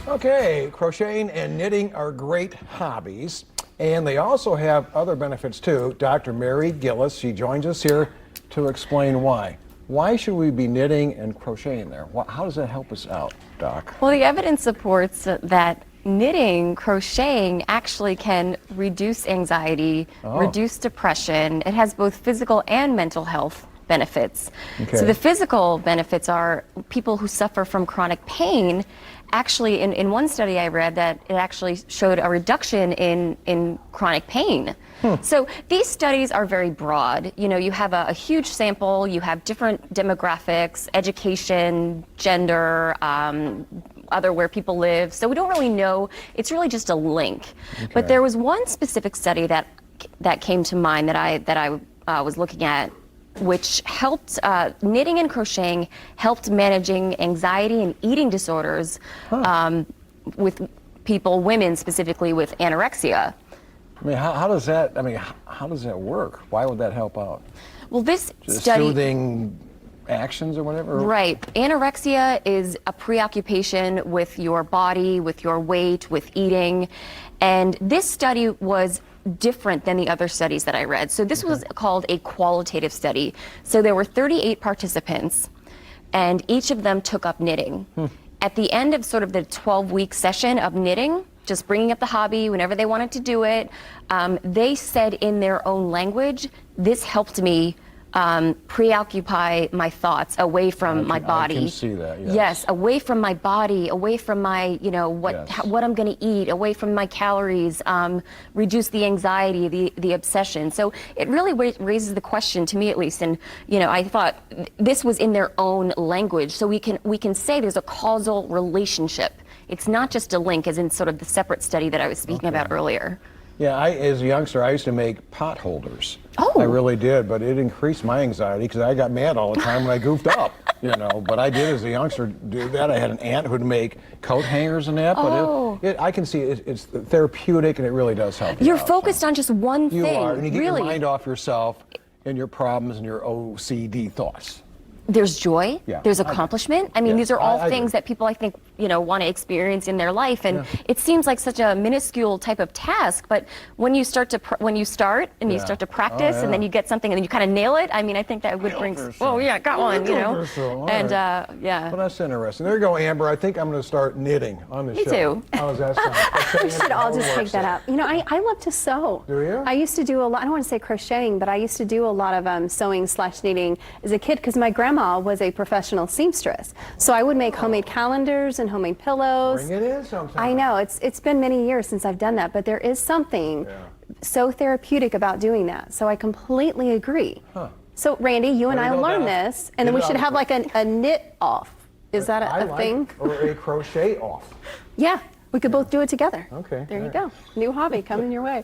Okay, crocheting and knitting are great hobbies, and they also have other benefits too. Dr. Mary Gillis, she joins us here to explain why. Why should we be knitting and crocheting there? How does that help us out, Doc? Well, the evidence supports that knitting, crocheting actually can reduce anxiety, reduce depression. It has both physical and mental health benefits. Okay. So the physical benefits are people who suffer from chronic pain. Actually, in one study I read that it actually showed a reduction in chronic pain. So these studies are very broad. You know, you have a huge sample, you have different demographics, education, gender, other where people live. So we don't really know. It's really just a link. Okay. But there was one specific study that came to mind that I was looking at, which helped, knitting and crocheting helped managing anxiety and eating disorders with people, women specifically, with anorexia. I mean, how does that? I mean, how does that work? Why would that help out? Well, this Just study, soothing actions or whatever. right? Anorexia is a preoccupation with your body, with your weight, with eating, and this study was different than the other studies that I read. So this was called a qualitative study. So there were 38 participants, and each of them took up knitting. At the end of sort of the 12-week session of knitting, just bringing up the hobby whenever they wanted to do it, they said in their own language, this helped me preoccupy my thoughts away from my body. I can see that, yes. Yes, away from my body, away from my, you know, what I'm going to eat, away from my calories, reduce the anxiety, the obsession. So it really raises the question, to me at least, and you know, I thought this was in their own language, so we can say there's a causal relationship. It's not just a link, as in sort of the separate study that I was speaking about earlier. Yeah, as a youngster, I used to make pot holders. Oh. I really did, but it increased my anxiety because I got mad all the time when I goofed up, you know. But I did, as a youngster, do that. I had an aunt who'd make coat hangers and that, but I can see it's therapeutic, and it really does help you You're out, focused on just one thing. You are, and you get really. your mind off yourself and your problems and your OCD thoughts. There's joy, there's I accomplishment. I mean, these are all things that people, I think, you know, want to experience in their life, and it seems like such a minuscule type of task, but when you start to you start to practice, and then you get something and then you kind of nail it, I mean, I think that would bring, oh yeah, got one, you know. And yeah. Well, that's interesting. There you go, Amber. I think I'm going to start knitting on the show. Me too. How does that sound? We should all just take that up. You know, I love to sew. Do you? I used to do a lot, I don't want to say crocheting, but I used to do a lot of sewing/knitting as a kid because my grandma was a professional seamstress. So I would make homemade calendars and homemade pillows. Bring it in sometime. I know, it's been many years since I've done that, but there is something so therapeutic about doing that. So I completely agree. So Randy, you and I will learn this, and then we should have like a knit off. Is that a thing? Or a crochet off. Yeah, we could both do it together. Okay. There you go. New hobby coming your way.